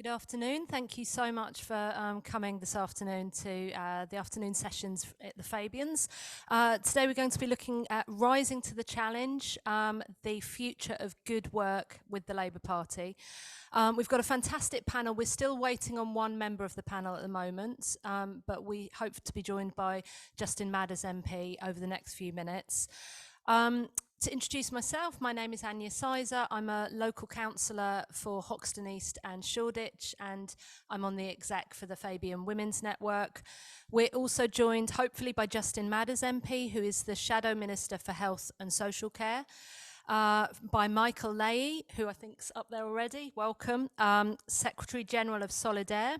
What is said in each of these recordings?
Good afternoon. Thank you so much for coming this afternoon to the afternoon sessions at the Fabians. Today we're going to be looking at Rising to the Challenge, the future of good work with the Labour Party. We've got a fantastic panel. We're still waiting on one member of the panel at the moment, but we hope to be joined by Justin Madders MP over the next few minutes. To introduce myself, my name is Anya. I'm a local councillor for Hoxton East and Shoreditch, and I'm on the exec for the Fabian Women's Network. We're also joined, hopefully, by Justin Madders MP, who is the Shadow Minister for Health and Social Care, by Mikael Leyi, who I think's up there already, welcome, Secretary General of SOLIDAR,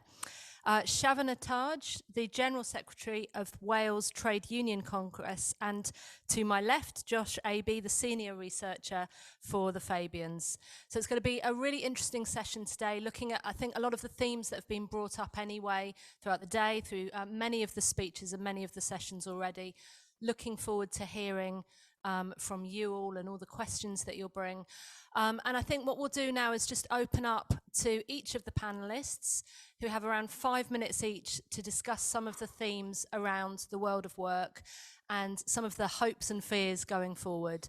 Shavanah Taj, the General Secretary of Wales Trade Union Congress, and to my left, Josh Abey, the Senior Researcher for the Fabians. So it's going to be a really interesting session today, looking at, I think, a lot of the themes that have been brought up anyway throughout the day, through many of the speeches and many of the sessions already. Looking forward to hearing from you all and all the questions that you'll bring. And I think what we'll do now is just open up to each of the panelists, who have around 5 minutes each to discuss some of the themes around the world of work and some of the hopes and fears going forward.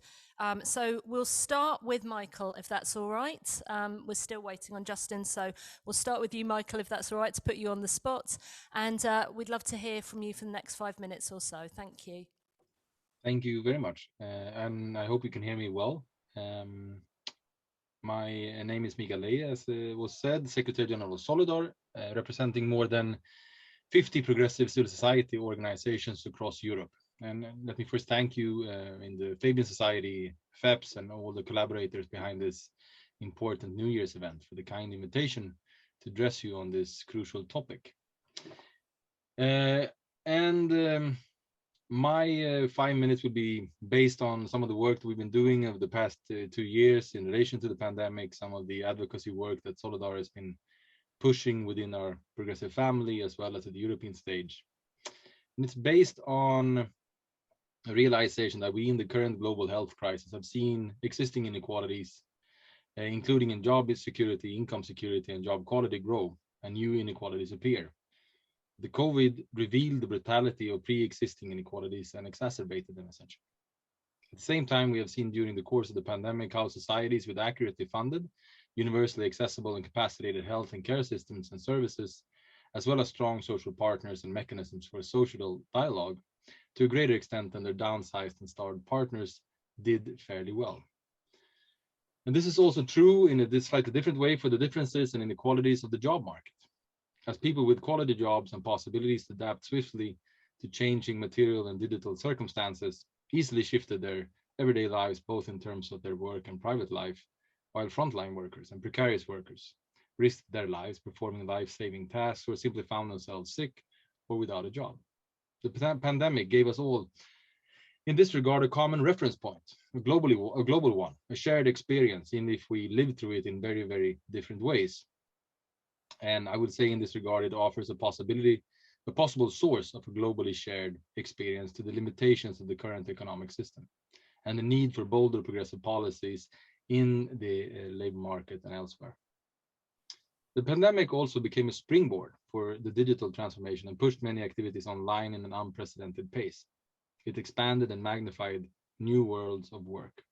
So we'll start with Mikael, if that's all right. We're still waiting on Justin, so we'll start with you, Mikael, if that's all right, to put you on the spot. And we'd love to hear from you for the next 5 minutes or so. Thank you. Thank you very much, and I hope you can hear me well. My name is Mikael Leyi, as was said, Secretary General of SOLIDAR, representing more than 50 progressive civil society organizations across Europe. And let me first thank you in the Fabian Society, FEPS, and all the collaborators behind this important New Year's event for the kind invitation to address you on this crucial topic. My 5 minutes will be based on some of the work that we've been doing over the past 2 years in relation to the pandemic, some of the advocacy work that SOLIDAR has been pushing within our progressive family, as well as at the European stage. And it's based on a realization that we in the current global health crisis have seen existing inequalities, including in job security, income security, and job quality grow, and new inequalities appear. The COVID revealed the brutality of pre-existing inequalities and exacerbated them, essentially. At the same time, we have seen during the course of the pandemic how societies with accurately funded, universally accessible and capacitated health and care systems and services, as well as strong social partners and mechanisms for social dialogue, to a greater extent than their downsized and starved partners, did fairly well. And this is also true in a slightly different way for the differences and inequalities of the job market. As people with quality jobs and possibilities to adapt swiftly to changing material and digital circumstances easily shifted their everyday lives, both in terms of their work and private life, while frontline workers and precarious workers risked their lives performing life-saving tasks or simply found themselves sick or without a job. The pandemic gave us all, in this regard, a common reference point, a global one, a shared experience, even if we lived through it in very, very different ways. And I would say in this regard, it offers a possible source of a globally shared experience to the limitations of the current economic system and the need for bolder progressive policies in the labor market and elsewhere. The pandemic also became a springboard for the digital transformation and pushed many activities online in an unprecedented pace. It expanded and magnified new worlds of work.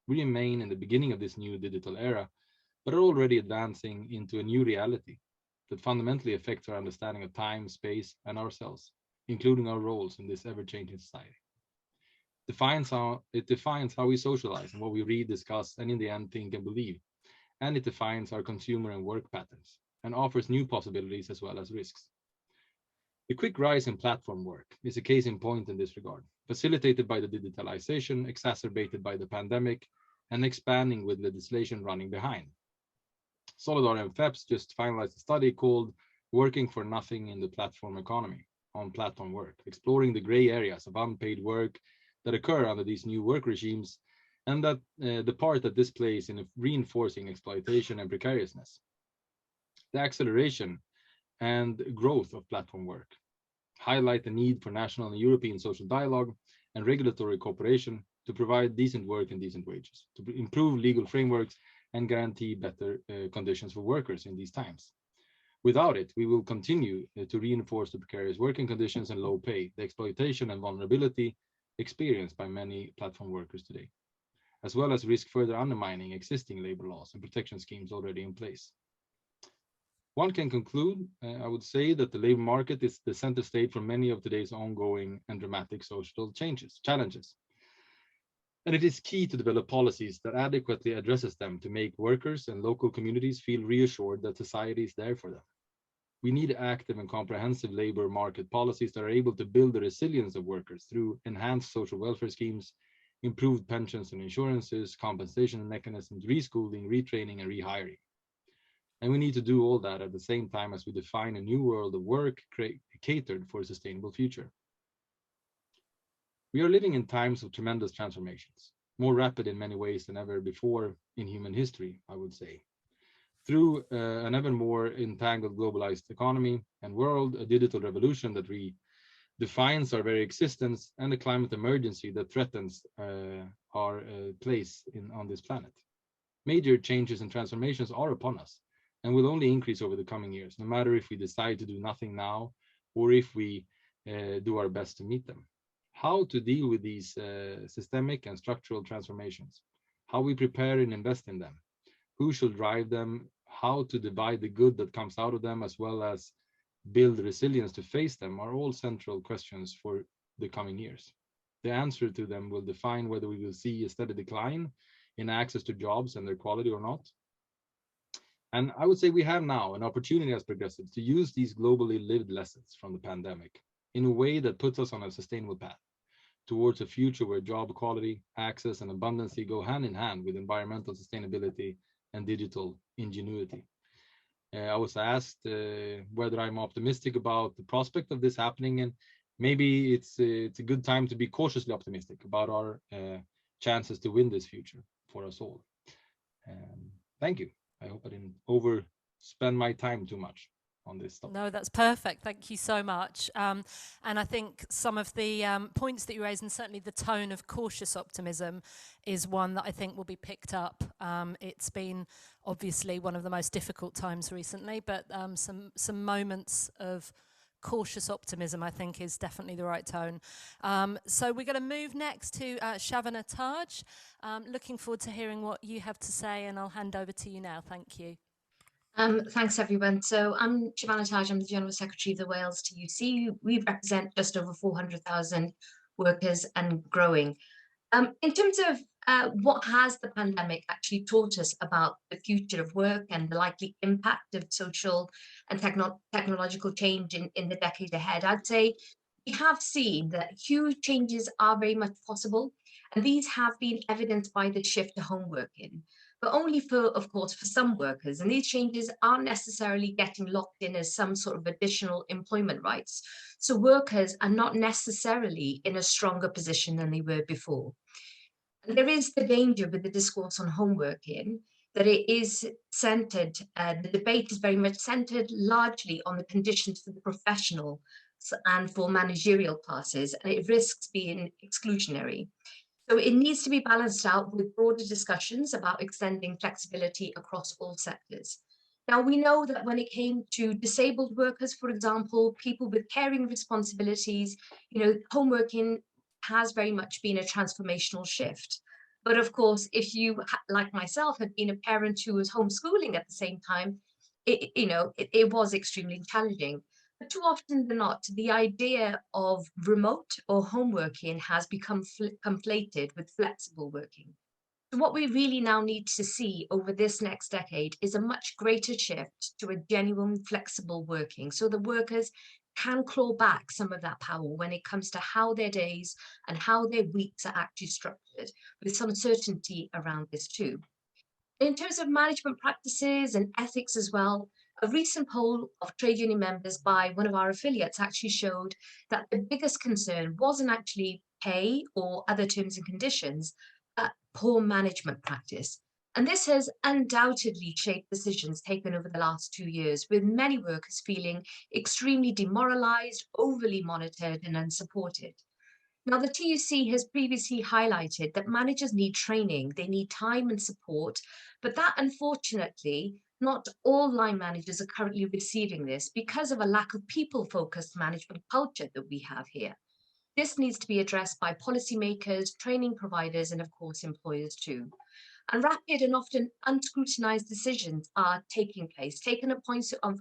We remain in the beginning of this new digital era, but are already advancing into a new reality that fundamentally affects our understanding of time, space, and ourselves, including our roles in this ever-changing society. It defines how we socialize and what we read, discuss, and in the end think and believe. And it defines our consumer and work patterns and offers new possibilities as well as risks. The quick rise in platform work is a case in point in this regard, facilitated by the digitalization, exacerbated by the pandemic, and expanding with legislation running behind. SOLIDAR and FEPS just finalized a study called Working for Nothing in the Platform Economy on platform work, exploring the gray areas of unpaid work that occur under these new work regimes and that the part that this plays in reinforcing exploitation and precariousness. The acceleration and growth of platform work highlight the need for national and European social dialogue and regulatory cooperation to provide decent work and decent wages, to improve legal frameworks and guarantee better conditions for workers in these times. Without it, we will continue to reinforce the precarious working conditions and low pay, the exploitation and vulnerability experienced by many platform workers today, as well as risk further undermining existing labor laws and protection schemes already in place. One can conclude, I would say, that the labor market is the center stage for many of today's ongoing and dramatic social challenges. And it is key to develop policies that adequately addresses them to make workers and local communities feel reassured that society is there for them. We need active and comprehensive labor market policies that are able to build the resilience of workers through enhanced social welfare schemes, improved pensions and insurances, compensation mechanisms, reschooling, retraining, and rehiring. And we need to do all that at the same time as we define a new world of work catered for a sustainable future. We are living in times of tremendous transformations, more rapid in many ways than ever before in human history, I would say. Through an ever more entangled globalized economy and world, a digital revolution that redefines our very existence, and a climate emergency that threatens our place on this planet. Major changes and transformations are upon us and will only increase over the coming years, no matter if we decide to do nothing now or if we do our best to meet them. How to deal with these systemic and structural transformations, how we prepare and invest in them, who should drive them, how to divide the good that comes out of them, as well as build resilience to face them, are all central questions for the coming years. The answer to them will define whether we will see a steady decline in access to jobs and their quality or not. And I would say we have now an opportunity as progressives to use these globally lived lessons from the pandemic in a way that puts us on a sustainable path towards a future where job quality, access, and abundancy go hand in hand with environmental sustainability and digital ingenuity. I was asked whether I'm optimistic about the prospect of this happening, and maybe it's a good time to be cautiously optimistic about our chances to win this future for us all. Thank you. I hope I didn't overspend my time too much on this topic. No, that's perfect. Thank you so much. And I think some of the points that you raised, and certainly the tone of cautious optimism, is one that I think will be picked up. It's been obviously one of the most difficult times recently, but some moments of cautious optimism, I think, is definitely the right tone. So we're going to move next to Shavanah Taj. Looking forward to hearing what you have to say, and I'll hand over to you now. Thank you. Thanks, everyone. So I'm Shavanah Taj. I'm the General Secretary of the Wales TUC. We represent just over 400,000 workers and growing. In terms of what has the pandemic actually taught us about the future of work and the likely impact of social and technological change in the decade ahead, I'd say we have seen that huge changes are very much possible, and these have been evidenced by the shift to home working, but only for, of course, for some workers. And these changes aren't necessarily getting locked in as some sort of additional employment rights. So workers are not necessarily in a stronger position than they were before. And there is the danger with the discourse on home working that it is centered, the debate is very much centered largely on the conditions for the professional and for managerial classes, and it risks being exclusionary. So it needs to be balanced out with broader discussions about extending flexibility across all sectors. Now, we know that when it came to disabled workers, for example, people with caring responsibilities, home working has very much been a transformational shift. But of course, if you, like myself, had been a parent who was homeschooling at the same time, it was extremely challenging. But too often than not, the idea of remote or home working has become conflated with flexible working. So what we really now need to see over this next decade is a much greater shift to a genuine flexible working, so the workers can claw back some of that power when it comes to how their days and how their weeks are actually structured, with some certainty around this too. In terms of management practices and ethics as well, a recent poll of trade union members by one of our affiliates actually showed that the biggest concern wasn't actually pay or other terms and conditions, but poor management practice. And this has undoubtedly shaped decisions taken over the last 2 years, with many workers feeling extremely demoralized, overly monitored, and unsupported. Now, the TUC has previously highlighted that managers need training, they need time and support, but that unfortunately not all line managers are currently receiving this because of a lack of people-focused management culture that we have here. This needs to be addressed by policymakers, training providers, and of course, employers too. And rapid and often unscrutinized decisions are taking place, taken at points of,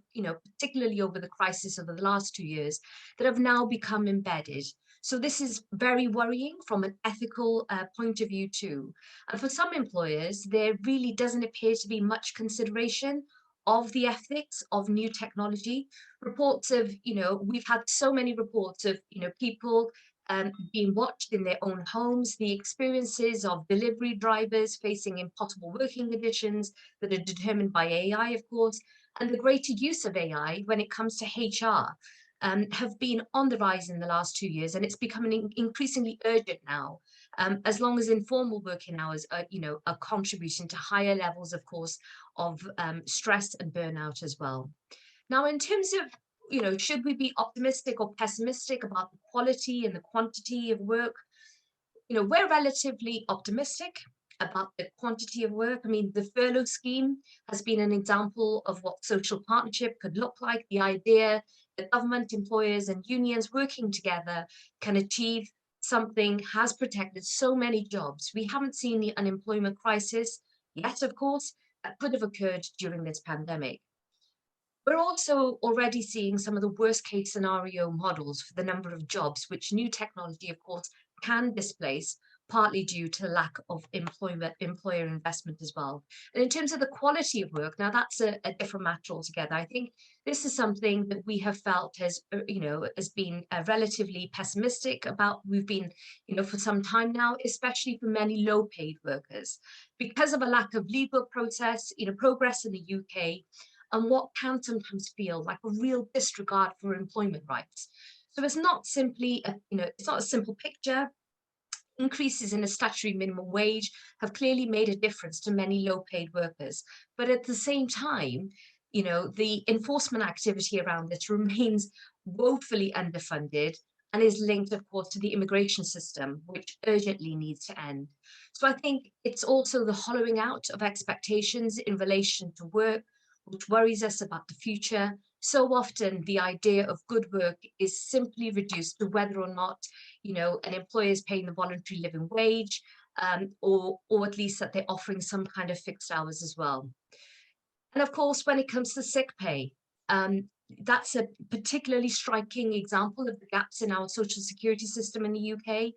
particularly over the crisis of the last 2 years, that have now become embedded. So this is very worrying from an ethical point of view too. And for some employers, there really doesn't appear to be much consideration of the ethics of new technology. Reports of, we've had so many reports of, people being watched in their own homes, the experiences of delivery drivers facing impossible working conditions that are determined by AI, of course, and the greater use of AI when it comes to HR have been on the rise in the last 2 years, and it's becoming increasingly urgent now, as long as informal working hours are contributing to higher levels, of course, of stress and burnout as well. Now, in terms of should we be optimistic or pessimistic about the quality and the quantity of work? We're relatively optimistic about the quantity of work. I mean, the furlough scheme has been an example of what social partnership could look like. The idea that government, employers, and unions working together can achieve something has protected so many jobs. We haven't seen the unemployment crisis yet, of course, that could have occurred during this pandemic. We're also already seeing some of the worst case scenario models for the number of jobs which new technology, of course, can displace, partly due to lack of employer investment as well. And in terms of the quality of work, now that's a different matter altogether. I think this is something that we have felt has been relatively pessimistic about. We've been, for some time now, especially for many low-paid workers, because of a lack of legal process, progress in the UK, and what can sometimes feel like a real disregard for employment rights. So it's not simply, it's not a simple picture. Increases in the statutory minimum wage have clearly made a difference to many low-paid workers. But at the same time, the enforcement activity around this remains woefully underfunded and is linked, of course, to the immigration system, which urgently needs to end. So I think it's also the hollowing out of expectations in relation to work, which worries us about the future. So often the idea of good work is simply reduced to whether or not, an employer is paying the voluntary living wage, or at least that they're offering some kind of fixed hours as well. And of course, when it comes to sick pay, that's a particularly striking example of the gaps in our social security system in the UK.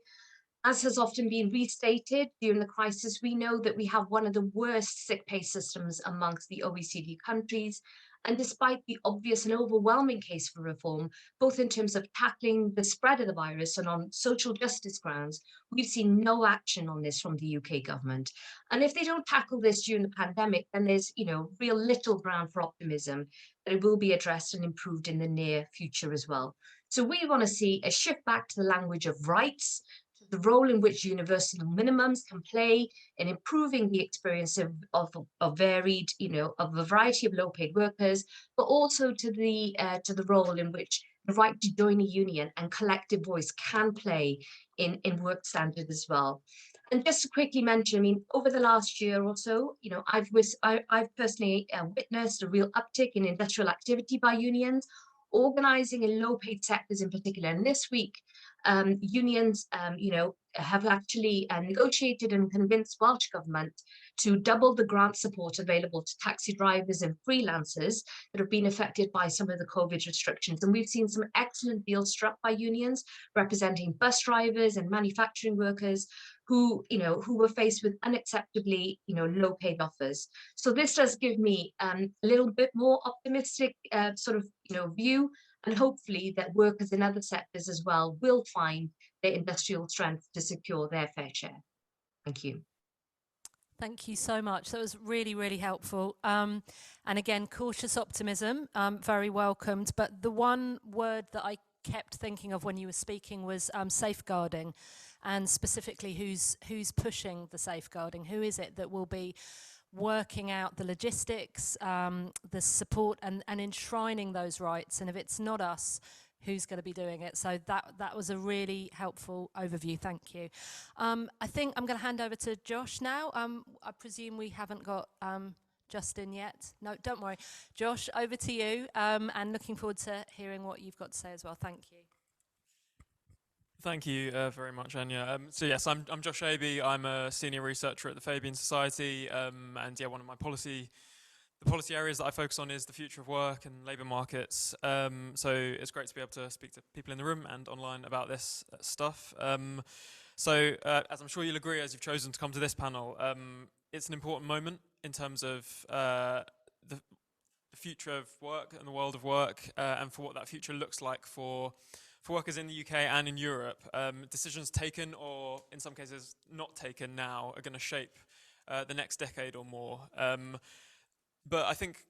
As has often been restated during the crisis, we know that we have one of the worst sick pay systems amongst the OECD countries. And despite the obvious and overwhelming case for reform, both in terms of tackling the spread of the virus and on social justice grounds, we've seen no action on this from the UK government. And if they don't tackle this during the pandemic, then there's, real little ground for optimism that it will be addressed and improved in the near future as well. So we want to see a shift back to the language of rights, the role in which universal minimums can play in improving the experience of varied, of a variety of low-paid workers, but also to the role in which the right to join a union and collective voice can play in work standards as well. And just to quickly mention, I mean, over the last year or so, I've personally witnessed a real uptick in industrial activity by unions, organizing in low-paid sectors in particular. And this week, unions, have actually negotiated and convinced Welsh government to double the grant support available to taxi drivers and freelancers that have been affected by some of the COVID restrictions. And we've seen some excellent deals struck by unions representing bus drivers and manufacturing workers who were faced with unacceptably, low-paid offers. So this does give me a little bit more optimistic view, and hopefully that workers in other sectors as well will find their industrial strength to secure their fair share. Thank you. Thank you so much. That was really, really helpful. And again, cautious optimism, very welcomed. But the one word that I kept thinking of when you were speaking was safeguarding, and specifically who's pushing the safeguarding? Who is it that will be working out the logistics, the support, and enshrining those rights? And if it's not us, who's going to be doing it? So that was a really helpful overview. Thank you. I think I'm going to hand over to Josh now. I presume we haven't got just in yet? No, don't worry. Josh, over to you, and looking forward to hearing what you've got to say as well. Thank you. Thank you very much, Anya. So yes, I'm Josh Abey. I'm a senior researcher at the Fabian Society, and yeah, one of my policy areas that I focus on is the future of work and labour markets. So it's great to be able to speak to people in the room and online about this stuff. So as I'm sure you'll agree, as you've chosen to come to this panel, it's an important moment in terms of the future of work and the world of work, and for what that future looks like for workers in the UK and in Europe. Decisions taken, or in some cases not taken now, are going to shape the next decade or more. But I think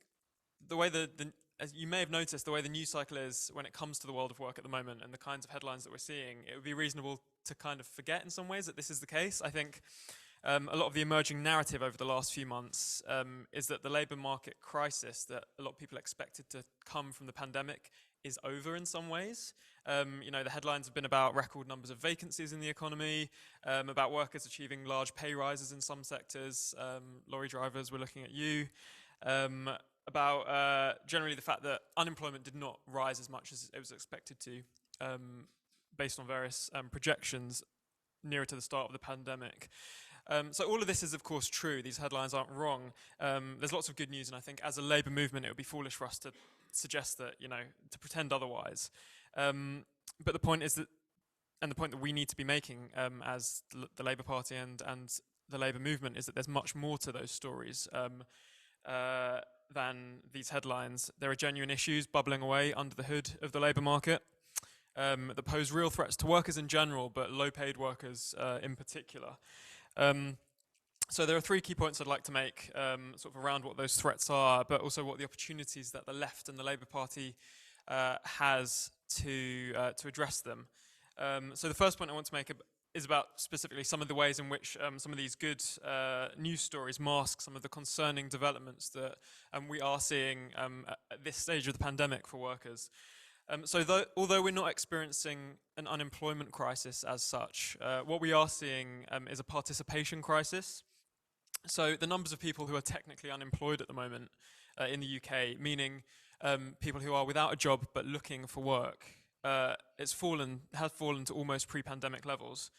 the way as you may have noticed, the way the news cycle is when it comes to the world of work at the moment and the kinds of headlines that we're seeing, it would be reasonable to kind of forget in some ways that this is the case. I think a lot of the emerging narrative over the last few months is that the labour market crisis that a lot of people expected to come from the pandemic is over in some ways. You know, the headlines have been about record numbers of vacancies in the economy, about workers achieving large pay rises in some sectors. Lorry drivers, we're looking at you. About generally the fact that unemployment did not rise as much as it was expected to, based on various projections nearer to the start of the pandemic. So all of this is of course true, these headlines aren't wrong. There's lots of good news, and I think as a labour movement it would be foolish for us to suggest that, you know, to pretend otherwise. But the point is that, and the point that we need to be making as the Labour Party and the Labour movement, is that there's much more to those stories than these headlines. There are genuine issues bubbling away under the hood of the labour market that pose real threats to workers in general, but low-paid workers in particular. So there are three key points I'd like to make sort of around what those threats are, but also what the opportunities that the left and the Labour Party has to address them. So the first point I want to make is about specifically some of the ways in which some of these good news stories mask some of the concerning developments that we are seeing at this stage of the pandemic for workers. So although we're not experiencing an unemployment crisis as such, what we are seeing is a participation crisis. So the numbers of people who are technically unemployed at the moment in the UK, meaning people who are without a job but looking for work, has fallen to almost pre-pandemic levels.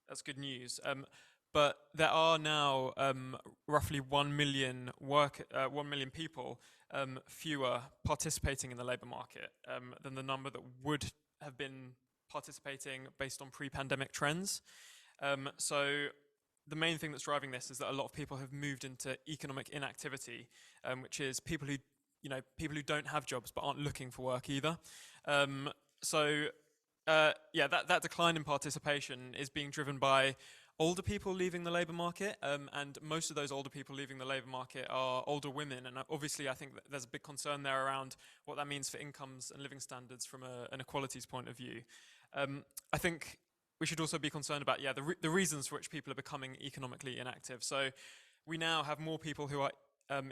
That's good news. But there are now roughly 1 million people fewer participating in the labour market than the number that would have been participating based on pre-pandemic trends. So the main thing that's driving this is that a lot of people have moved into economic inactivity, which is people who don't have jobs but aren't looking for work either. That decline in participation is being driven by older people leaving the labour market, and most of those older people leaving the labour market are older women, and obviously I think that there's a big concern there around what that means for incomes and living standards from an equalities point of view. I think we should also be concerned about the reasons for which people are becoming economically inactive. So we now have more people who are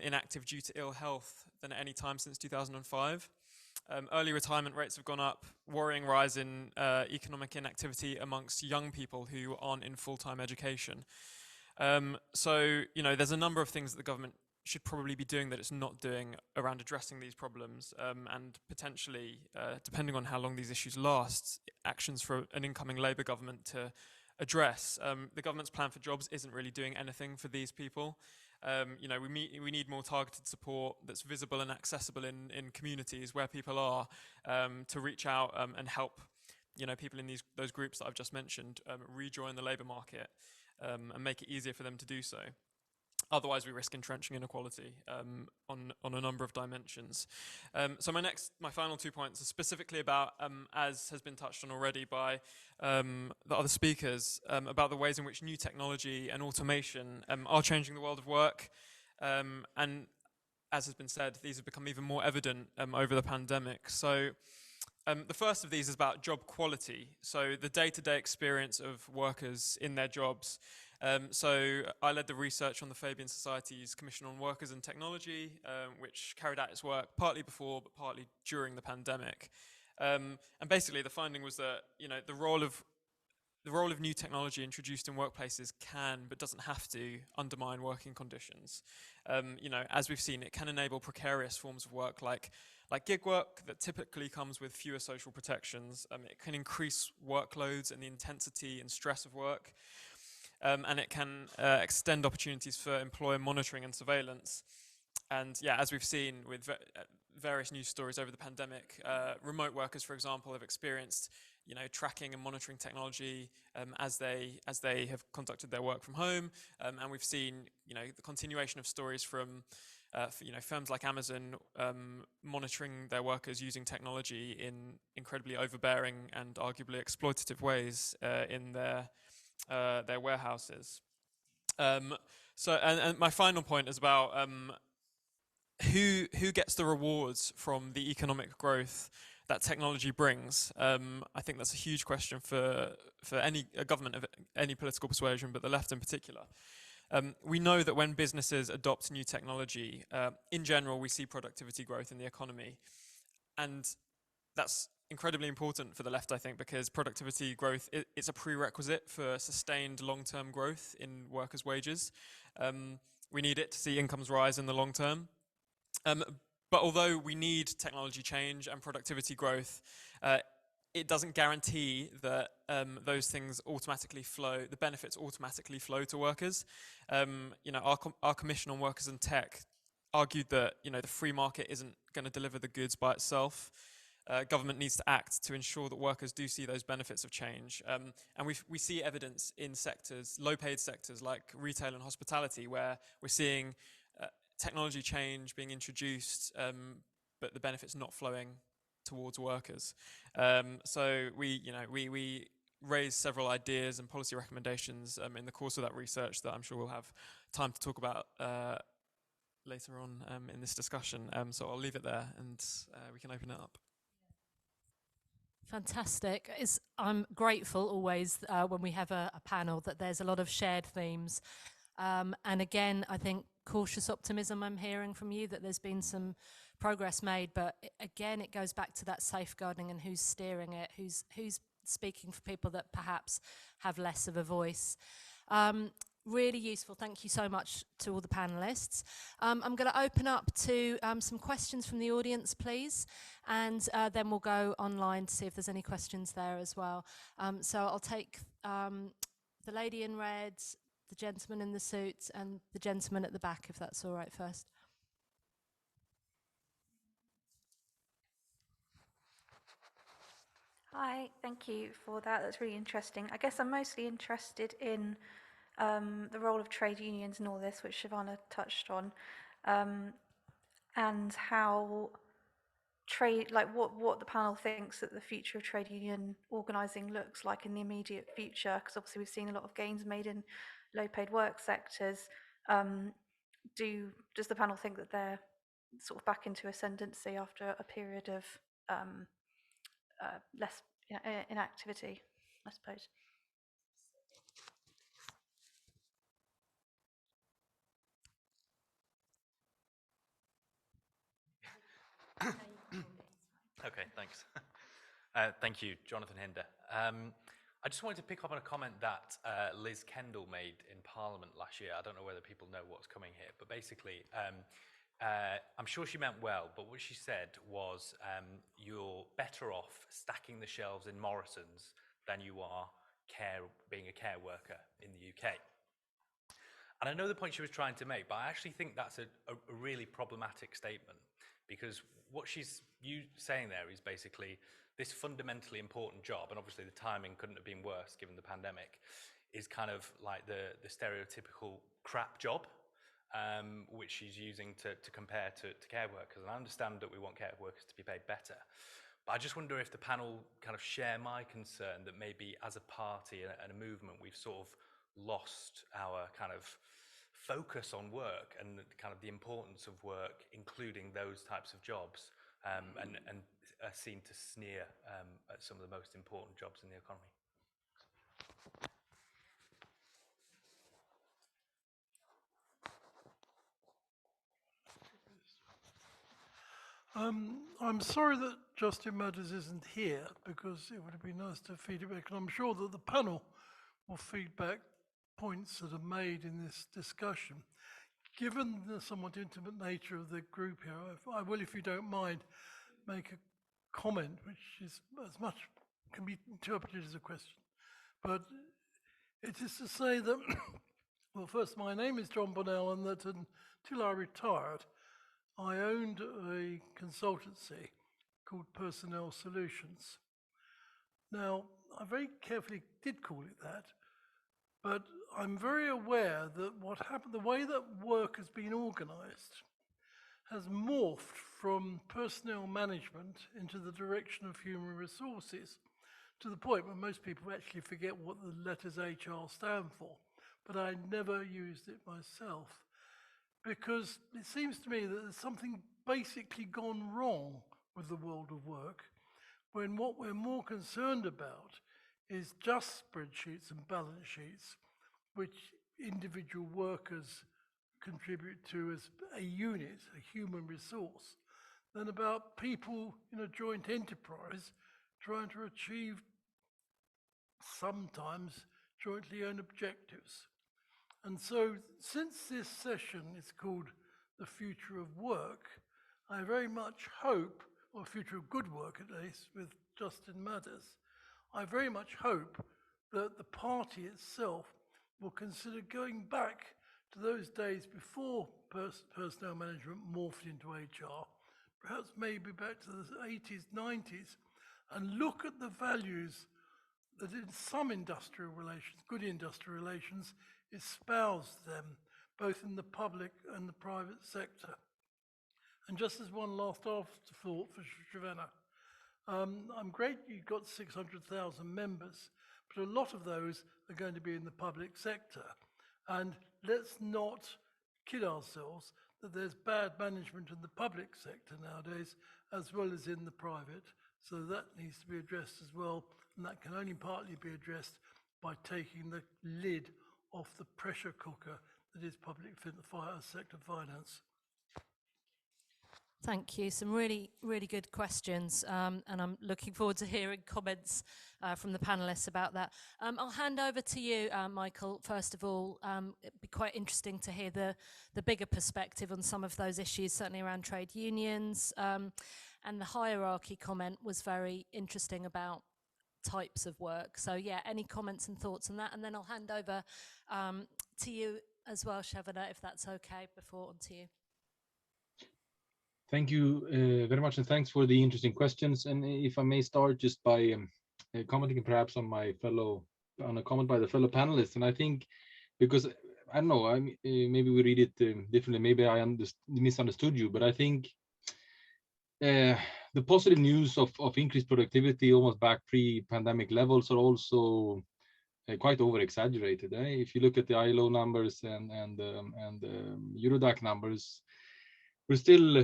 inactive due to ill health than at any time since 2005. Early retirement rates have gone up, worrying rise in economic inactivity amongst young people who aren't in full-time education. So, you know, there's a number of things that the government should probably be doing that it's not doing around addressing these problems, and potentially, depending on how long these issues last, actions for an incoming Labour government to address. The government's plan for jobs isn't really doing anything for these people. You know, we need more targeted support that's visible and accessible in communities where people are, to reach out and help, you know, people in those groups that I've just mentioned rejoin the labour market, and make it easier for them to do so. Otherwise, we risk entrenching inequality on a number of dimensions. So my final 2 points are specifically about, as has been touched on already by the other speakers, about the ways in which new technology and automation are changing the world of work. And as has been said, these have become even more evident over the pandemic. So the first of these is about job quality, so the day-to-day experience of workers in their jobs. So I led the research on the Fabian Society's Commission on Workers and Technology, which carried out its work partly before but partly during the pandemic. And basically the finding was that, you know, the role of the role of new technology introduced in workplaces can, but doesn't have to, undermine working conditions. You know, as we've seen, it can enable precarious forms of work like gig work that typically comes with fewer social protections. It can increase workloads and the intensity and stress of work. And it can extend opportunities for employer monitoring and surveillance. And yeah, as we've seen with various news stories over the pandemic, remote workers, for example, have experienced, you know, tracking and monitoring technology as they have conducted their work from home. And we've seen, you know, the continuation of stories from you know, firms like Amazon monitoring their workers using technology in incredibly overbearing and arguably exploitative ways in their warehouses. So, and my final point is about who gets the rewards from the economic growth that technology brings. I think that's a huge question for any government of any political persuasion, but the left in particular. We know that when businesses adopt new technology, in general, we see productivity growth in the economy. And that's incredibly important for the left, I think, because productivity growth is a prerequisite for sustained long-term growth in workers' wages. We need it to see incomes rise in the long term. But although we need technology change and productivity growth, it doesn't guarantee that those things automatically flow, the benefits automatically flow to workers. You know, our Commission on Workers and Tech argued that, you know, the free market isn't going to deliver the goods by itself. Government needs to act to ensure that workers do see those benefits of change. And we see evidence in sectors, low-paid sectors like retail and hospitality, where we're seeing technology change being introduced, but the benefits not flowing towards workers. So we raised several ideas and policy recommendations in the course of that research that I'm sure we'll have time to talk about later on in this discussion. So I'll leave it there and we can open it up. Fantastic. I'm grateful always when we have a panel that there's a lot of shared themes. And again, I think cautious optimism I'm hearing from you, that there's been some progress made, but again, it goes back to that safeguarding and who's steering it, who's speaking for people that perhaps have less of a voice. Really useful. Thank you so much to all the panelists. I'm going to open up to some questions from the audience, please, and then we'll go online to see if there's any questions there as well. So I'll take the lady in red, the gentleman in the suit, and the gentleman at the back, if that's all right first. Hi, thank you for that. That's really interesting. I guess I'm mostly interested in the role of trade unions and all this, which Shavanah touched on, and how what the panel thinks that the future of trade union organising looks like in the immediate future, because obviously we've seen a lot of gains made in low-paid work sectors. Does the panel think that they're sort of back into ascendancy after a period of less inactivity, I suppose? Okay, thanks. Thank you, Jonathan Hinder. I just wanted to pick up on a comment that Liz Kendall made in Parliament last year. I don't know whether people know what's coming here, but basically, I'm sure she meant well, but what she said was you're better off stacking the shelves in Morrison's than you are being a care worker in the UK. And I know the point she was trying to make, but I actually think that's a really problematic statement, because what she's saying there is basically this fundamentally important job, and obviously the timing couldn't have been worse given the pandemic, is kind of like the stereotypical crap job, which she's using to compare to care workers. And I understand that we want care workers to be paid better, but I just wonder if the panel kind of share my concern that maybe as a party and a movement, we've sort of lost our kind of focus on work and kind of the importance of work, including those types of jobs, and are seen to sneer at some of the most important jobs in the economy. I'm sorry that Justin Matters isn't here, because it would have been nice to feed it back, and I'm sure that the panel or feedback points that are made in this discussion. Given the somewhat intimate nature of the group here, I will, if you don't mind, make a comment which is as much can be interpreted as a question. But it is to say that, well, first, my name is John Bonnell, and that until I retired, I owned a consultancy called Personnel Solutions. Now, I very carefully did call it that, but I'm very aware that what happened, the way that work has been organised, has morphed from personnel management into the direction of human resources, to the point where most people actually forget what the letters HR stand for. But I never used it myself, because it seems to me that there's something basically gone wrong with the world of work, when what we're more concerned about is just spreadsheets and balance sheets, which individual workers contribute to as a unit, a human resource, than about people in a joint enterprise trying to achieve sometimes jointly owned objectives. And so, since this session is called The Future of Work, I very much hope, or Future of Good Work at least, with Justin Matters, I very much hope that the party itself will consider going back to those days before personnel management morphed into HR, perhaps maybe back to the 80s, 90s, and look at the values that in some industrial relations, good industrial relations, espouse them, both in the public and the private sector. And just as one last afterthought for Shavanah, I'm great you've got 600,000 members, but a lot of those are going to be in the public sector. And let's not kid ourselves that there's bad management in the public sector nowadays, as well as in the private. So that needs to be addressed as well, and that can only partly be addressed by taking the lid off the pressure cooker that is public sector finance. Thank you. Some really, really good questions, and I'm looking forward to hearing comments from the panelists about that. I'll hand over to you, Mikael. First of all, it'd be quite interesting to hear the bigger perspective on some of those issues, certainly around trade unions, and the hierarchy comment was very interesting about types of work. So yeah, any comments and thoughts on that? And then I'll hand over to you as well, Shavanah, if that's okay, before on to you. Thank you very much, and thanks for the interesting questions. And if I may start just by commenting perhaps on a comment by the fellow panelists. And I think, because I don't know, maybe we read it differently. Maybe I misunderstood you, but I think the positive news of increased productivity, almost back pre-pandemic levels, are also quite over-exaggerated. If you look at the ILO numbers and Eurodac numbers, we're still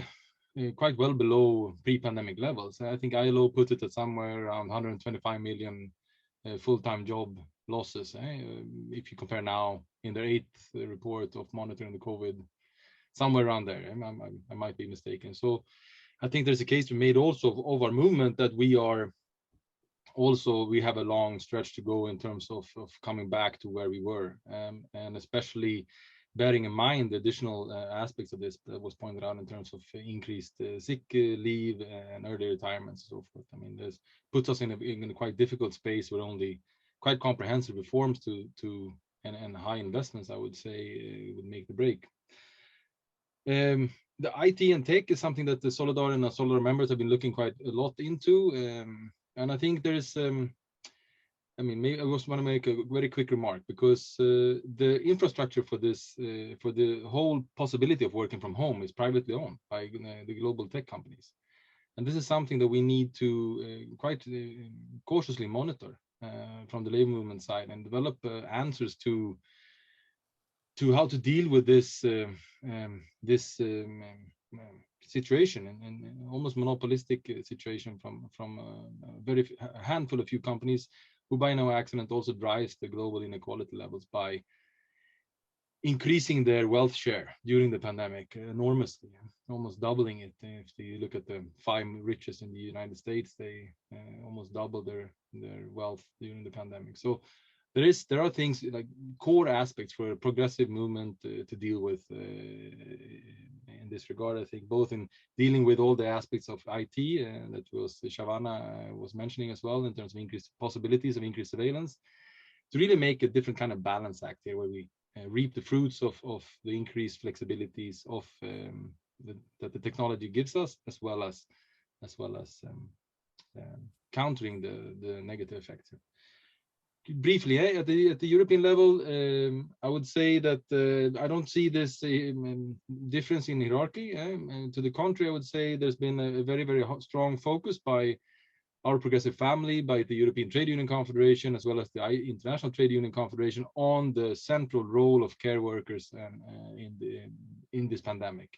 quite well below pre-pandemic levels. I think ILO put it at somewhere around 125 million full-time job losses. If you compare now in their 8th report of monitoring the COVID, somewhere around there. I might be mistaken. So I think there's a case to be made also of our movement, that we have a long stretch to go in terms of coming back to where we were, and especially bearing in mind the additional aspects of this that was pointed out in terms of increased sick leave and early retirements and so forth. I mean, this puts us in a quite difficult space where only quite comprehensive reforms and high investments, I would say, would make the break. The IT and tech is something that the SOLIDAR and our SOLIDAR members have been looking quite a lot into, and I think there's maybe I just want to make a very quick remark, because the infrastructure for this, for the whole possibility of working from home, is privately owned by the global tech companies. And this is something that we need to quite cautiously monitor from the labor movement side, and develop answers to how to deal with this situation, and almost monopolistic situation from a handful of few companies, who by no accident also drives the global inequality levels by increasing their wealth share during the pandemic enormously, almost doubling it. If you look at the 5 richest in the United States, they almost doubled their wealth during the pandemic. So there are things like core aspects for a progressive movement to deal with in this regard. I think both in dealing with all the aspects of IT that was Shavanah was mentioning as well, in terms of increased possibilities of increased surveillance, to really make a different kind of balance act here, where we reap the fruits of the increased flexibilities of that the technology gives us, as well as countering the negative effects. Briefly, at the European level, I would say that I don't see this difference in hierarchy. To the contrary, I would say there's been a very, very strong focus by our progressive family, by the European Trade Union Confederation, as well as the International Trade Union Confederation, on the central role of care workers in this pandemic,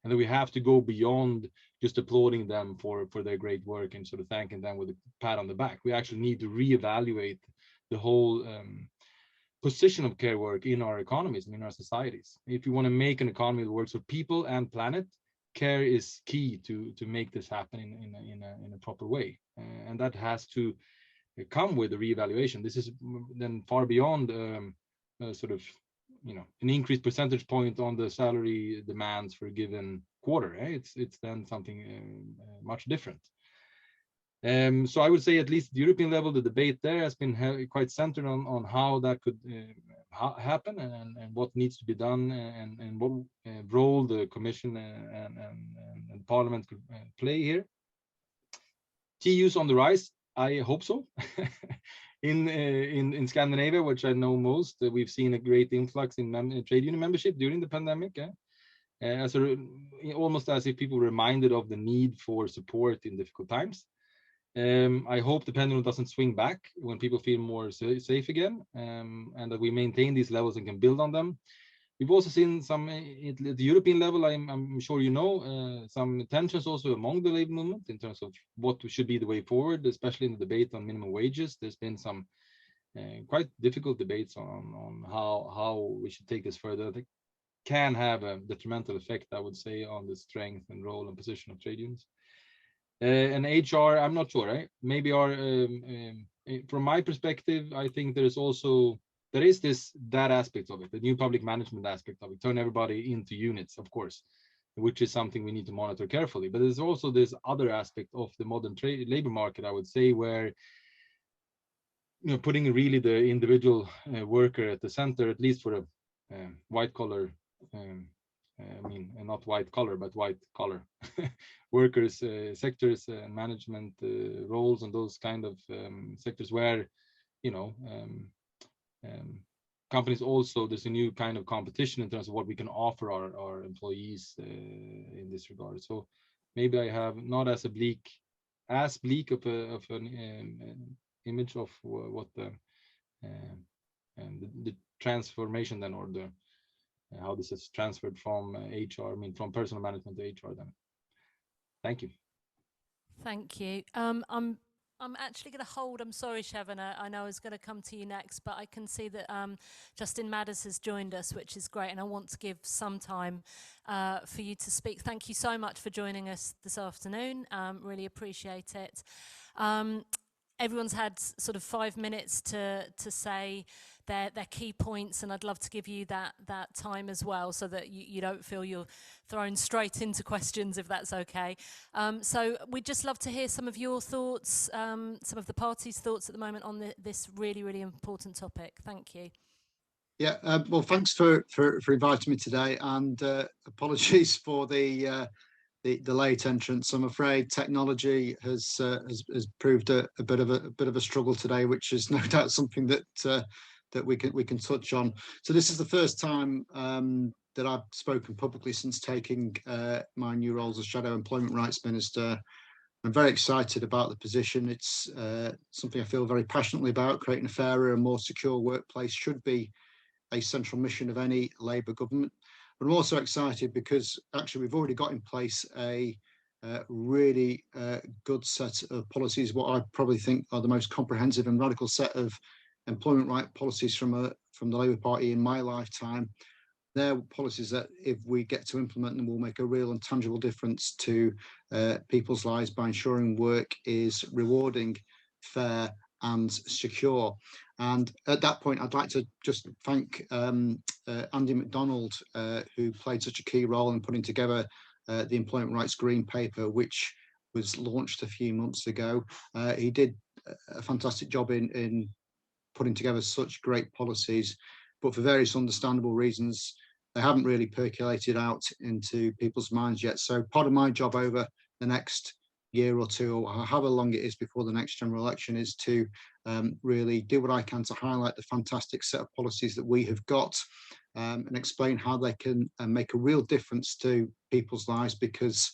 and that we have to go beyond just applauding them for their great work and sort of thanking them with a pat on the back. We actually need to reevaluate the whole position of care work in our economies and in our societies. If you want to make an economy that works for people and planet, care is key to make this happen in a proper way, and that has to come with a reevaluation. This is then far beyond sort of, you know, an increased percentage point on the salary demands for a given quarter. It's then something much different. So I would say, at least at the European level, the debate there has been quite centered on how that could happen, and what needs to be done, and what role the Commission and Parliament could play here. TUs on the rise, I hope so. In Scandinavia, which I know most, we've seen a great influx in trade union membership during the pandemic. Almost as if people were reminded of the need for support in difficult times. I hope the pendulum doesn't swing back when people feel more safe again, and that we maintain these levels and can build on them. We've also seen some at the European level, I'm sure you know, some tensions also among the labor movement in terms of what should be the way forward, especially in the debate on minimum wages. There's been some quite difficult debates on how we should take this further. That can have a detrimental effect, I would say, on the strength and role and position of trade unions. And HR, I'm not sure, right? Maybe from my perspective, I think there is that aspect of it, the new public management aspect of it, turn everybody into units, of course, which is something we need to monitor carefully. But there's also this other aspect of the modern labor market, I would say, where, you know, putting really the individual worker at the center, at least for a white collar, I mean, not white collar, but white collar workers, sectors, management roles, and those kind of sectors where, you know, companies also, there's a new kind of competition in terms of what we can offer our employees in this regard. So maybe I have not as bleak of an image of what the transformation then, or the how this is transferred from HR, I mean, from personal management to HR then. Thank you. Thank you. I'm actually going to hold, I'm sorry, Shavanah, I know I was going to come to you next, but I can see that Justin Madders has joined us, which is great, and I want to give some time for you to speak. Thank you so much for joining us this afternoon. Really appreciate it. Everyone's had sort of 5 minutes to say their key points, and I'd love to give you that time as well, so that you don't feel you're thrown straight into questions, if that's okay. So we'd just love to hear some of your thoughts, some of the party's thoughts at the moment on this really, really important topic. Thank you. Yeah, well, thanks for inviting me today, and apologies for the late entrance. I'm afraid technology has proved a bit of a struggle today, which is no doubt something that we can touch on. So this is the first time that I've spoken publicly since taking my new role as a Shadow Employment Rights Minister. I'm very excited about the position. It's something I feel very passionately about. Creating a fairer and more secure workplace should be a central mission of any Labour government. But I'm also excited because actually we've already got in place a really good set of policies, what I probably think are the most comprehensive and radical set of employment right policies from the Labour Party in my lifetime. They're policies that, if we get to implement them, will make a real and tangible difference to people's lives by ensuring work is rewarding, fair and secure. And at that point, I'd like to just thank Andy McDonald, who played such a key role in putting together the Employment Rights Green Paper, which was launched a few months ago. He did a fantastic job in putting together such great policies, but for various understandable reasons, they haven't really percolated out into people's minds yet. So part of my job over the next year or two, or however long it is before the next general election, is to really do what I can to highlight the fantastic set of policies that we have got, and explain how they can make a real difference to people's lives, because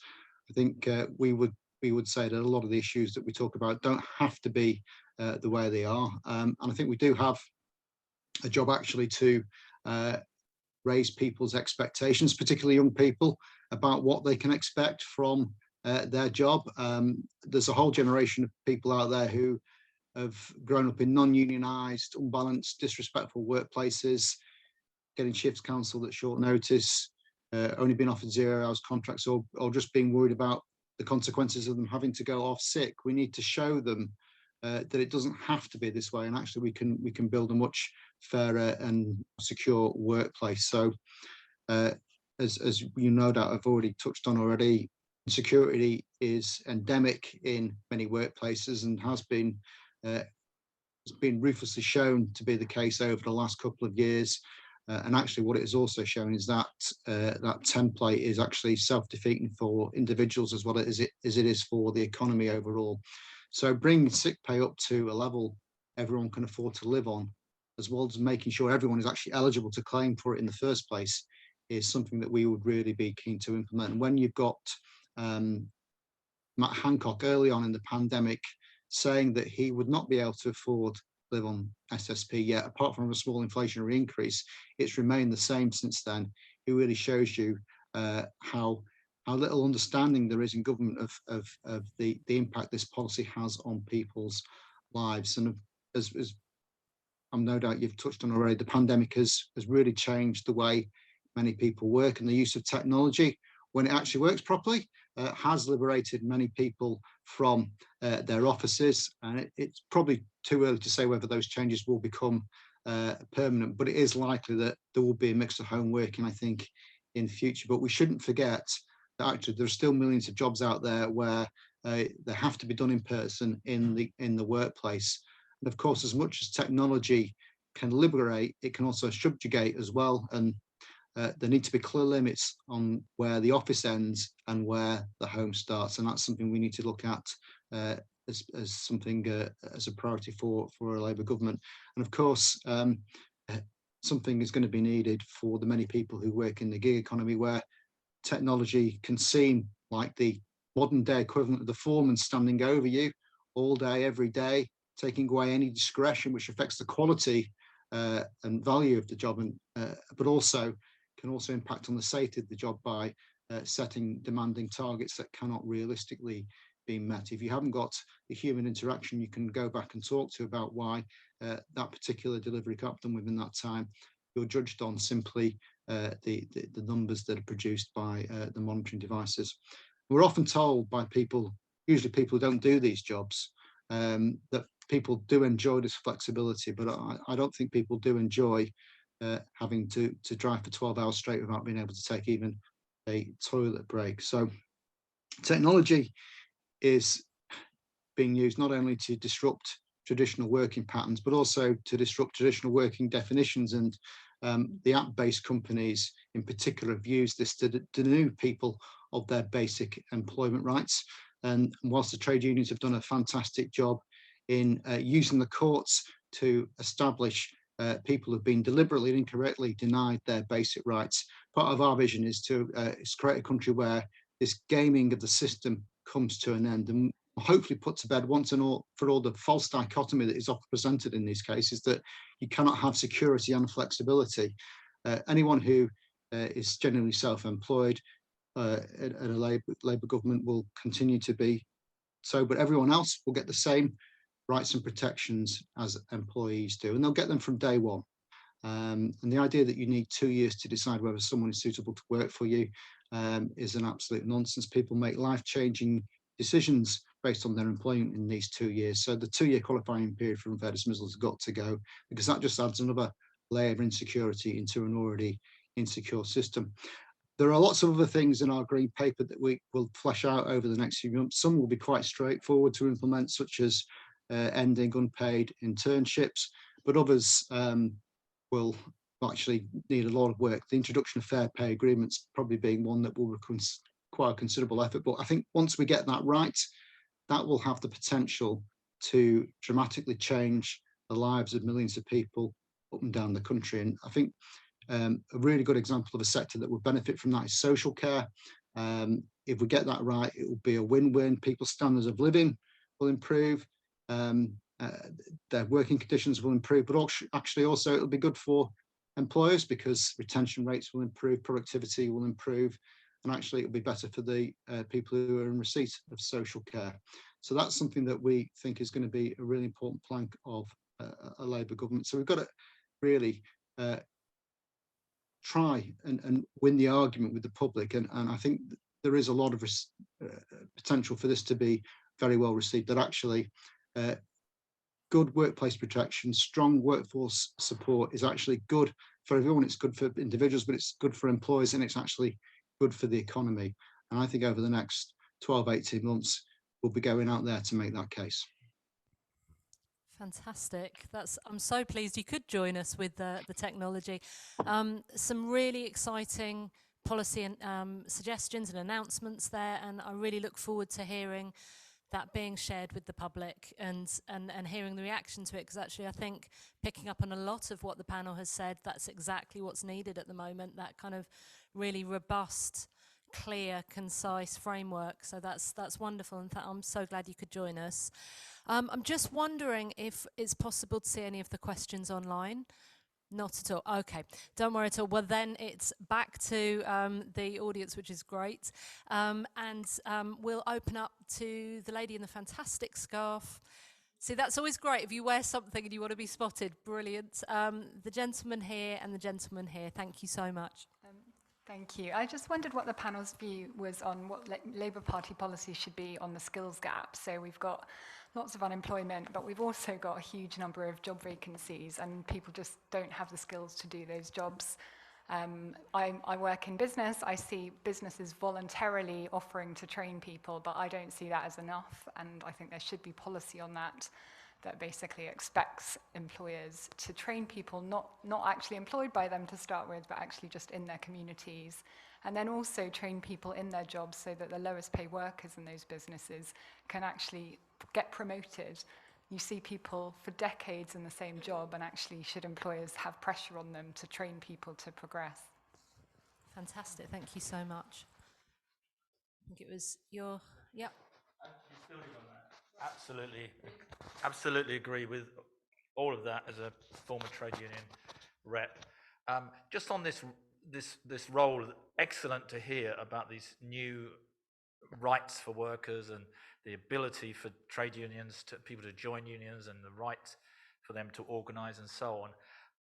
I think we would say that a lot of the issues that we talk about don't have to be the way they are. And I think we do have a job actually to raise people's expectations, particularly young people, about what they can expect from their job. There's a whole generation of people out there who have grown up in non-unionised, unbalanced, disrespectful workplaces, getting shifts cancelled at short notice, only being offered 0 hours contracts, or just being worried about the consequences of them having to go off sick. We need to show them that it doesn't have to be this way, and actually we can build a much fairer and secure workplace. So as you no doubt have already touched on already, insecurity is endemic in many workplaces and has been ruthlessly shown to be the case over the last couple of years. And actually what it has also shown is that that template is actually self-defeating for individuals as well as it is for the economy overall. So bringing sick pay up to a level everyone can afford to live on, as well as making sure everyone is actually eligible to claim for it in the first place, is something that we would really be keen to implement. And when you've got Matt Hancock early on in the pandemic saying that he would not be able to afford to live on SSP yet, apart from a small inflationary increase, it's remained the same since then. It really shows you how little understanding there is in government of the impact this policy has on people's lives. And as I'm no doubt you've touched on already, the pandemic has really changed the way many people work, and the use of technology, when it actually works properly, has liberated many people from their offices. And it's probably too early to say whether those changes will become permanent, but it is likely that there will be a mix of home working, I think, in the future. But we shouldn't forget that actually there are still millions of jobs out there where they have to be done in person in the workplace. And of course, as much as technology can liberate, it can also subjugate as well. And there need to be clear limits on where the office ends and where the home starts. And that's something we need to look at as something as a priority for a Labour government. And of course, something is going to be needed for the many people who work in the gig economy, where technology can seem like the modern day equivalent of the foreman standing over you all day, every day, taking away any discretion, which affects the quality and value of the job, and but also can also impact on the safety of the job by setting demanding targets that cannot realistically be met. If you haven't got the human interaction you can go back and talk to about why that particular delivery got done within that time, you're judged on simply the numbers that are produced by the monitoring devices. We're often told by people, usually people who don't do these jobs, that people do enjoy this flexibility, but I don't think people do enjoy having to drive for 12 hours straight without being able to take even a toilet break. So technology is being used not only to disrupt traditional working patterns, but also to disrupt traditional working definitions. And the app-based companies in particular have used this to denude people of their basic employment rights. And whilst the trade unions have done a fantastic job in using the courts to establish people who've been deliberately and incorrectly denied their basic rights, part of our vision is to create a country where this gaming of the system comes to an end, and hopefully put to bed once and all for all the false dichotomy that is often presented in these cases, that you cannot have security and flexibility. Anyone who is genuinely self-employed at a Labour government will continue to be so, but everyone else will get the same rights and protections as employees do, and they'll get them from day one. And the idea that you need 2 years to decide whether someone is suitable to work for you is an absolute nonsense. People make life-changing decisions based on their employment in these 2 years. So the 2-year qualifying period for unfair dismissal has got to go, because that just adds another layer of insecurity into an already insecure system. There are lots of other things in our green paper that we will flesh out over the next few months. Some will be quite straightforward to implement, such as ending unpaid internships, but others will actually need a lot of work. The introduction of fair pay agreements probably being one that will require considerable effort. But I think once we get that right, that will have the potential to dramatically change the lives of millions of people up and down the country. And I think a really good example of a sector that would benefit from that is social care. If we get that right, it will be a win-win. People's standards of living will improve, their working conditions will improve, but actually also it'll be good for employers because retention rates will improve, productivity will improve, and actually it'll be better for the people who are in receipt of social care. So that's something that we think is going to be a really important plank of a Labour government. So we've got to really try and win the argument with the public, and I think there is a lot of potential for this to be very well received, that actually good workplace protection, strong workforce support is actually good for everyone. It's good for individuals, but it's good for employers, and it's actually good for the economy. And I think over the next 12, 18 months, we'll be going out there to make that case. Fantastic. I'm so pleased you could join us with the technology. Some really exciting policy and suggestions and announcements there, and I really look forward to hearing that being shared with the public and hearing the reaction to it, because actually I think, picking up on a lot of what the panel has said, that's exactly what's needed at the moment, that kind of really robust, clear, concise framework. So that's wonderful, and I'm so glad you could join us. I'm just wondering if it's possible to see any of the questions online. Not at all. Okay, don't worry at all. Well, then it's back to the audience, which is great. We'll open up to the lady in the fantastic scarf. See, that's always great if you wear something and you want to be spotted. Brilliant. The gentleman here and the gentleman here. Thank you so much. Thank you. I just wondered what the panel's view was on what Labour Party policy should be on the skills gap. So we've got lots of unemployment, but we've also got a huge number of job vacancies, and people just don't have the skills to do those jobs. I work in business. I see businesses voluntarily offering to train people, but I don't see that as enough, and I think there should be policy on that basically expects employers to train people not actually employed by them to start with, but actually just in their communities, and then also train people in their jobs so that the lowest paid workers in those businesses can actually get promoted. You see people for decades in the same job, and actually should employers have pressure on them to train people to progress? Fantastic, thank you so much. I think it was your, yep. Absolutely agree with all of that as a former trade union rep. Just on this role, excellent to hear about these new rights for workers and the ability for trade unions, people to join unions, and the right for them to organise and so on.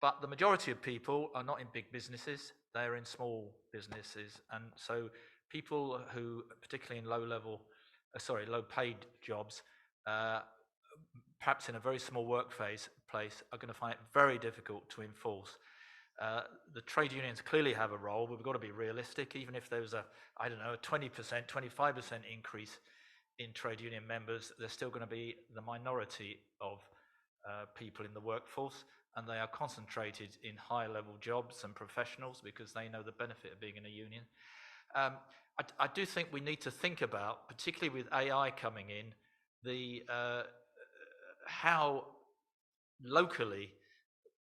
But the majority of people are not in big businesses, they're in small businesses. And so people who, particularly in low paid jobs, perhaps in a very small workplace, are going to find it very difficult to enforce. The trade unions clearly have a role, but we've got to be realistic. Even if there was a 20%, 25% increase in trade union members, there's still going to be the minority of people in the workforce, and they are concentrated in higher level jobs and professionals because they know the benefit of being in a union. I do think we need to think about, particularly with AI coming in, how locally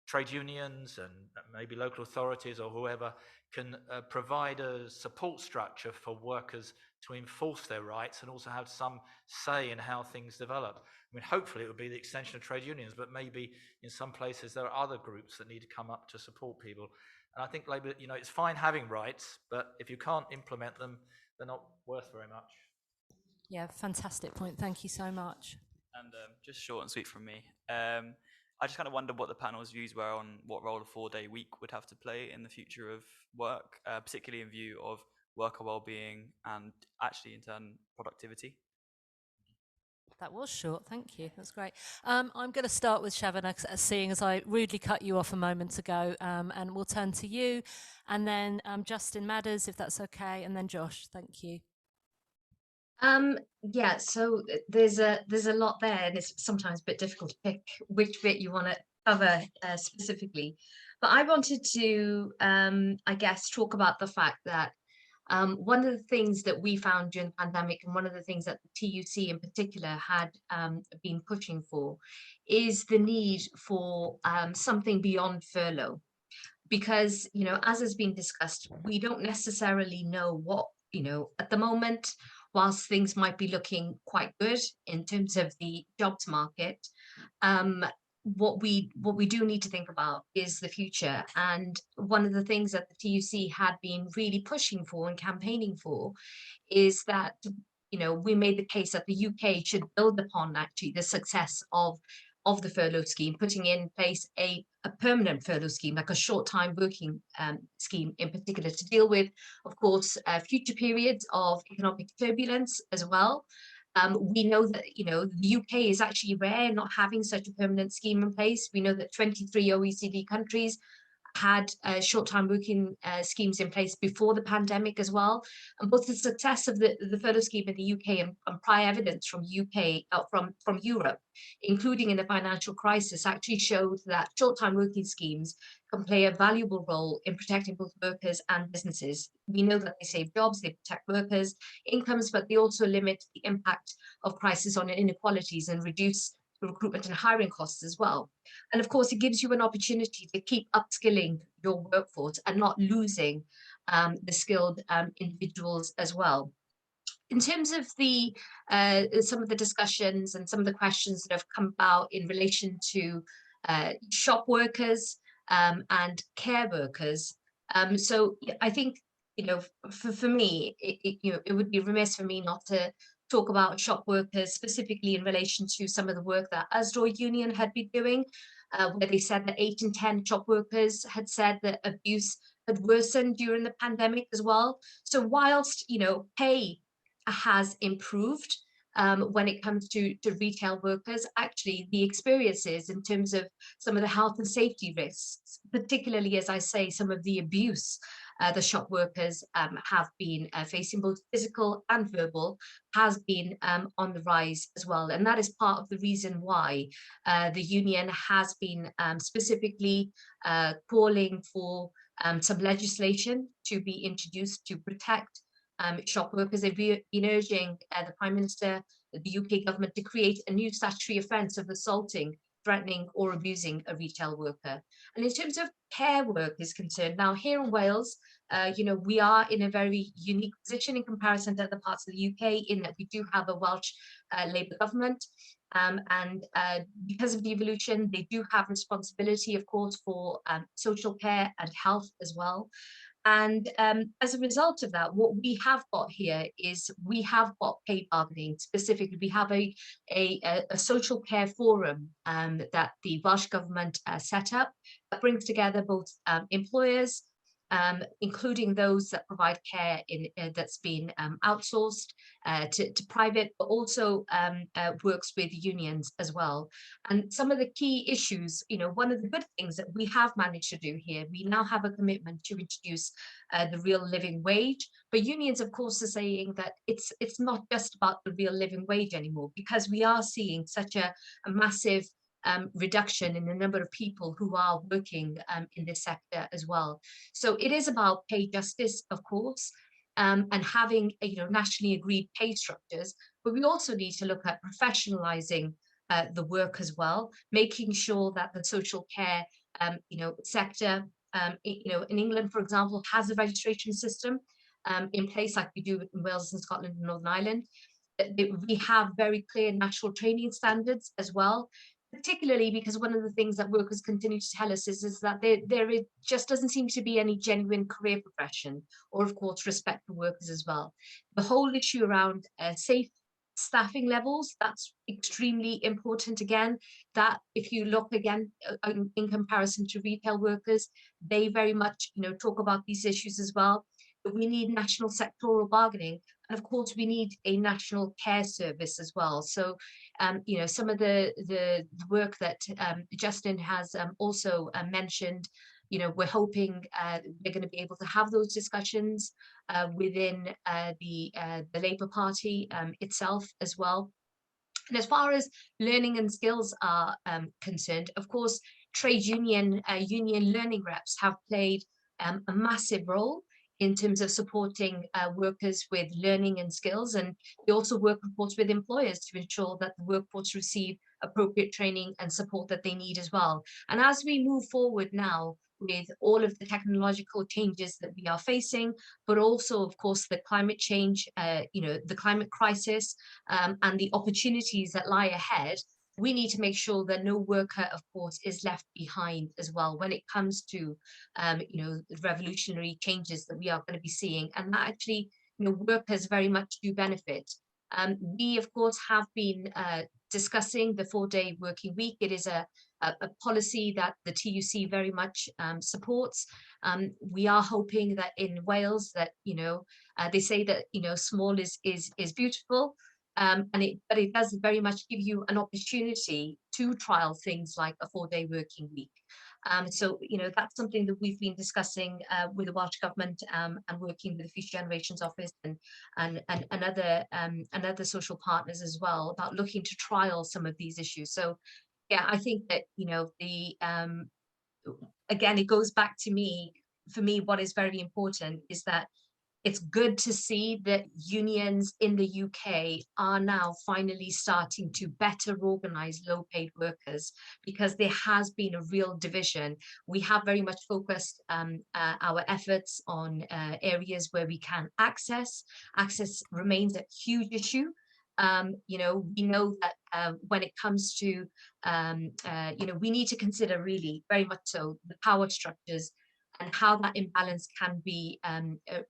trade unions and maybe local authorities or whoever can provide a support structure for workers to enforce their rights and also have some say in how things develop. I mean, hopefully it would be the extension of trade unions, but maybe in some places there are other groups that need to come up to support people. And I think Labour, it's fine having rights, but if you can't implement them, they're not worth very much. Yeah, fantastic point. Thank you so much. And just short and sweet from me. I just kind of wondered what the panel's views were on what role a 4-day week would have to play in the future of work, particularly in view of worker well-being and actually in turn productivity. That was short, thank you. That's great. I'm going to start with Shavanah, seeing as I rudely cut you off a moment ago, and we'll turn to you, and then Justin Madders, if that's okay, and then Josh. Thank you. Yeah, so there's a lot there, and it's sometimes a bit difficult to pick which bit you want to cover specifically. But I wanted to, I guess, talk about the fact that one of the things that we found during the pandemic, and one of the things that the TUC in particular had been pushing for, is the need for something beyond furlough. Because, you know, as has been discussed, we don't necessarily know what, you know, at the moment, whilst things might be looking quite good in terms of the jobs market, what we do need to think about is the future. And one of the things that the TUC had been really pushing for and campaigning for is that, you know, we made the case that the UK should build upon actually the success of the furlough scheme, putting in place a permanent furlough scheme, like a short-time working scheme in particular, to deal with, of course, future periods of economic turbulence as well. We know that, you know, the UK is actually rare not having such a permanent scheme in place. We know that 23 OECD countries had short-time working schemes in place before the pandemic as well. And both the success of the furlough scheme in the UK and prior evidence from from Europe, including in the financial crisis, actually showed that short-time working schemes can play a valuable role in protecting both workers and businesses. We know that they save jobs, they protect workers' incomes, but they also limit the impact of crisis on inequalities and reduce recruitment and hiring costs as well. And of course, it gives you an opportunity to keep upskilling your workforce and not losing the skilled individuals as well. In terms of the some of the discussions and some of the questions that have come about in relation to shop workers and care workers, so I think, you know, for me, it would be remiss for me not to talk about shop workers specifically in relation to some of the work that Asdor Union had been doing, where they said that 8 in 10 shop workers had said that abuse had worsened during the pandemic as well. So whilst, you know, pay has improved when it comes to retail workers, actually the experiences in terms of some of the health and safety risks, particularly, as I say, some of the abuse the shop workers have been facing, both physical and verbal, has been on the rise as well. And that is part of the reason why the union has been specifically calling for some legislation to be introduced to protect shop workers. They've been urging the Prime Minister, the UK government, to create a new statutory offence of assaulting, threatening or abusing a retail worker. And in terms of care work is concerned, now here in Wales, you know, we are in a very unique position in comparison to other parts of the UK, in that we do have a Welsh Labour government. And because of devolution, they do have responsibility, of course, for social care and health as well. And as a result of that, what we have got here is we have got pay bargaining. Specifically, we have a social care forum that the Welsh government set up that brings together both employers, including those that provide care that's been outsourced to private, but also works with unions as well. And some of the key issues, you know, one of the good things that we have managed to do here, we now have a commitment to introduce the real living wage. But unions, of course, are saying that it's not just about the real living wage anymore, because we are seeing such a massive reduction in the number of people who are working in this sector as well. So it is about pay justice, of course, and having nationally agreed pay structures, but we also need to look at professionalizing the work as well, making sure that the social care sector, in England, for example, has a registration system in place like we do in Wales and Scotland and Northern Ireland. We have very clear national training standards as well, particularly because one of the things that workers continue to tell us is that there just doesn't seem to be any genuine career progression or, of course, respect for workers as well. The whole issue around safe staffing levels, that's extremely important again, that if you look again in comparison to retail workers, they very much talk about these issues as well. But we need national sectoral bargaining And of course, we need a national care service as well. So, some of the work that Justin has also mentioned, we're hoping we're going to be able to have those discussions within the Labour Party itself as well. And as far as learning and skills are concerned, of course, trade union learning reps have played a massive role in terms of supporting workers with learning and skills. And they also work, of course, with employers to ensure that the workforce receive appropriate training and support that they need as well. And as we move forward now with all of the technological changes that we are facing, but also, of course, the climate change, the climate crisis, and the opportunities that lie ahead, we need to make sure that no worker, of course, is left behind as well when it comes to, revolutionary changes that we are going to be seeing. And that actually, workers very much do benefit. We, of course, have been discussing the 4-day working week. It is a policy that the TUC very much supports. We are hoping that in Wales that, they say that, small is beautiful. But it does very much give you an opportunity to trial things like a 4-day working week. So, that's something that we've been discussing with the Welsh Government and working with the Future Generations Office and other social partners as well about looking to trial some of these issues. So, yeah, I think that, again, it goes back to for me, what is very important is that it's good to see that unions in the UK are now finally starting to better organise low-paid workers, because there has been a real division. We have very much focused our efforts on areas where we can access. Access remains a huge issue. We know that when it comes to, we need to consider really very much so the power structures and how that imbalance can be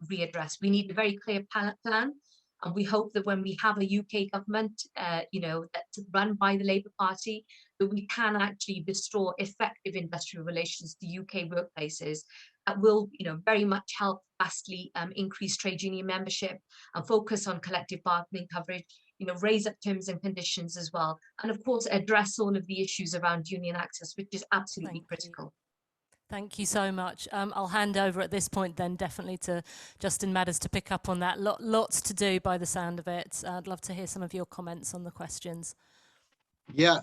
readdressed. We need a very clear plan, and we hope that when we have a UK government, that's run by the Labour Party, that we can actually restore effective industrial relations to UK workplaces that will, very much help vastly increase trade union membership and focus on collective bargaining coverage, raise up terms and conditions as well, and of course address all of the issues around union access, which is absolutely critical. Thank you so much. I'll hand over at this point then definitely to Justin Madders to pick up on that. Lots to do by the sound of it. I'd love to hear some of your comments on the questions. Yeah,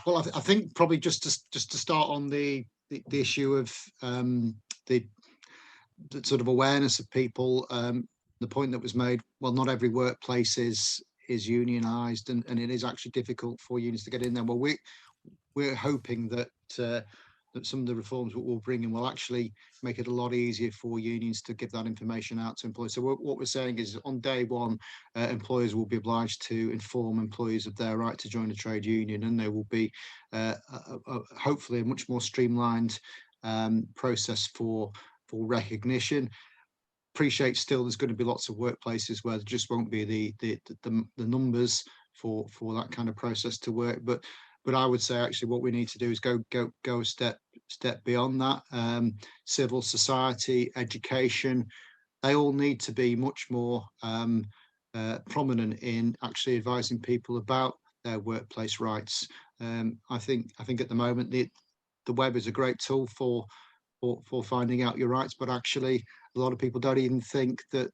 well, I think probably just to start on the issue of the sort of awareness of people, the point that was made, well, not every workplace is unionised, and it is actually difficult for unions to get in there. Well, we're hoping that that some of the reforms that we'll bring in will actually make it a lot easier for unions to give that information out to employees. So what we're saying is on day one, employers will be obliged to inform employees of their right to join a trade union, and there will be hopefully a much more streamlined process for recognition. Appreciate still there's going to be lots of workplaces where there just won't be the numbers for that kind of process to work, but I would say actually what we need to do is go a step beyond that. Civil society, education, they all need to be much more prominent in actually advising people about their workplace rights. I think at the moment the web is a great tool for finding out your rights, but actually a lot of people don't even think that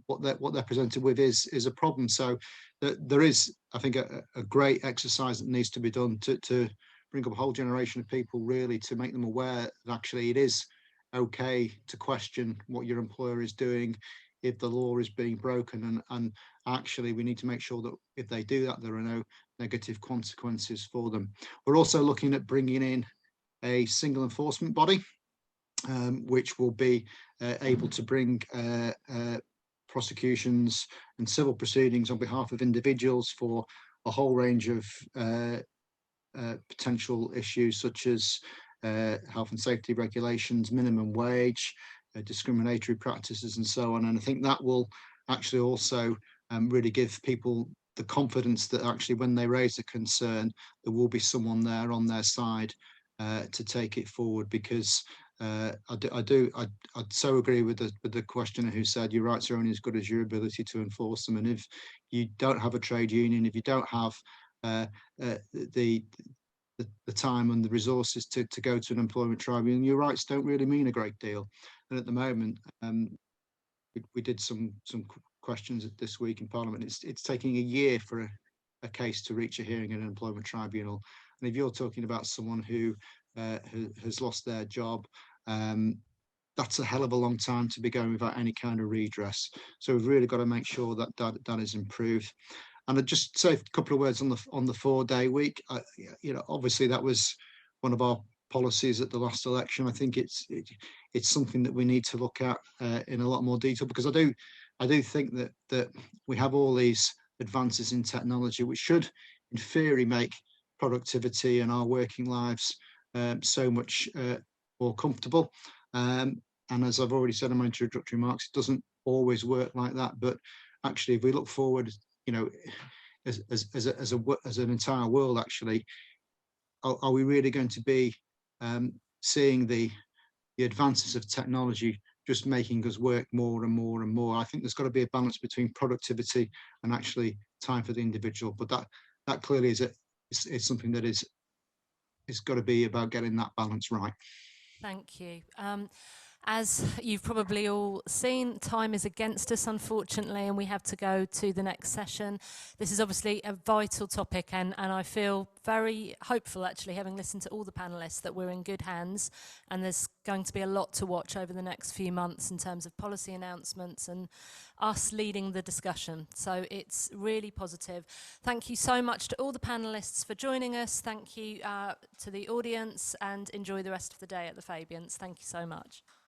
what they're presented with is a problem. So there is, I think, a great exercise that needs to be done to bring up a whole generation of people, really, to make them aware that actually it is okay to question what your employer is doing if the law is being broken, and actually we need to make sure that if they do that, there are no negative consequences for them. We're also looking at bringing in a single enforcement body, which will be able to bring prosecutions and civil proceedings on behalf of individuals for a whole range of potential issues such as health and safety regulations, minimum wage, discriminatory practices, and so on. And I think that will actually also really give people the confidence that actually when they raise a concern, there will be someone there on their side to take it forward, because I'd so agree with the questioner who said your rights are only as good as your ability to enforce them. And if you don't have a trade union, if you don't have the time and the resources to go to an employment tribunal, your rights don't really mean a great deal. And at the moment, we did some questions this week in Parliament. It's taking a year for a case to reach a hearing in an employment tribunal. And if you're talking about someone who has lost their job, that's a hell of a long time to be going without any kind of redress. So we've really got to make sure that is improved. And I'd just say a couple of words on the 4-day week. Obviously that was one of our policies at the last election. I think it's something that we need to look at in a lot more detail, because I do think that we have all these advances in technology which should, in theory, make productivity and our working lives so much more comfortable. And as I've already said in my introductory remarks, it doesn't always work like that. But actually, if we look forward, as an entire world, actually, are we really going to be seeing the advances of technology just making us work more and more and more? I think there's got to be a balance between productivity and actually time for the individual. But that clearly is something that is got to be about getting that balance right. Thank you. As you've probably all seen, time is against us, unfortunately, and we have to go to the next session. This is obviously a vital topic, and I feel very hopeful, actually, having listened to all the panellists, that we're in good hands, and there's going to be a lot to watch over the next few months in terms of policy announcements and us leading the discussion. So it's really positive. Thank you so much to all the panellists for joining us. Thank you to the audience, and enjoy the rest of the day at the Fabians. Thank you so much.